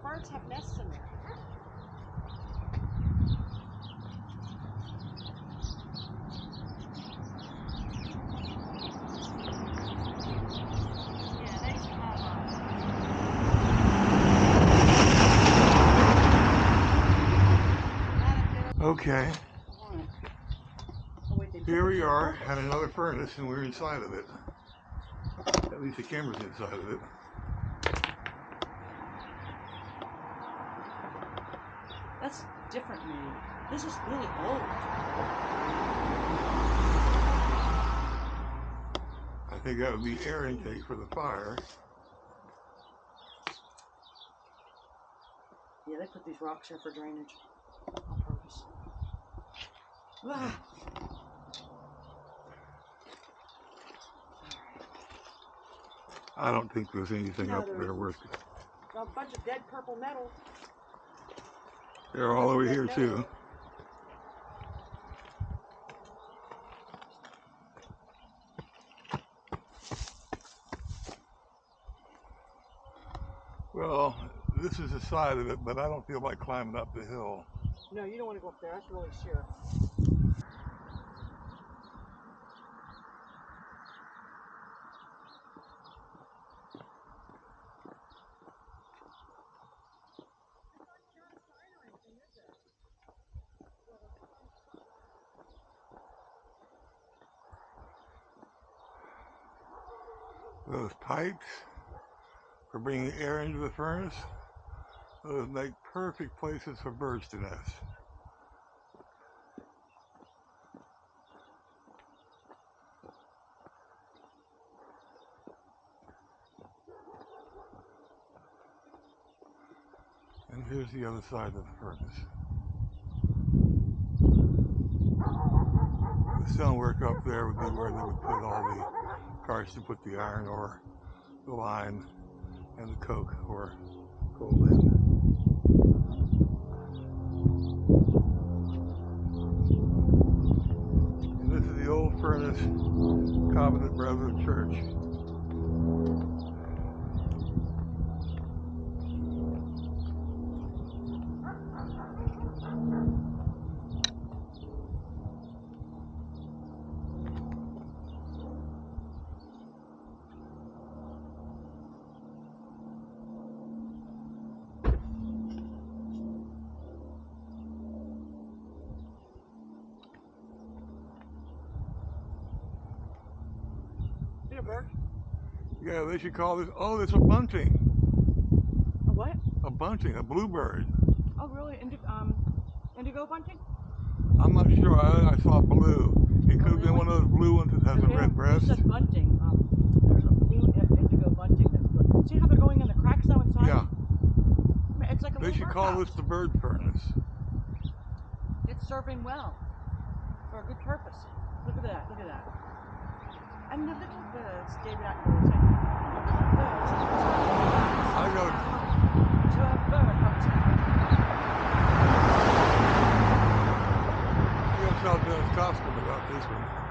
Birds have nests in there. Okay, here we are at another furnace and we're inside of it. At least the camera's inside of it. That's different made. This is really old. I think that would be air intake for the fire. Yeah, they put these rocks here for drainage on purpose. Ah. I don't think there's anything up there worth it. A bunch of dead purple metal. They're all over here too. Well, this is the side of it, but I don't feel like climbing up the hill. No, you don't want to go up there. That's really sheer. Those pipes for bringing air into the furnace, those make perfect places for birds to nest. And here's the other side of the furnace. The stonework up there would be where they would put all the carts to put the iron ore, the lime, and the coke or coal in. And this is the old furnace, Covenant Brethren Church. Bird? Yeah, they should call this, oh, it's a bunting. A what? A bunting, a bluebird. Oh, really? Indigo bunting? I'm not sure, I saw blue. It could have been one of those blue ones that has a red breast. You said bunting. There's a blue indigo bunting. That's, see how they're going in the cracks now inside? Yeah. I mean, it's like a They should call this the bird furnace. It's serving well for a good purpose. Look at that, look at that. And the little birds, David Attenborough said, the little birds I got to a bird hut. We'll tell Dennis Costin about this one.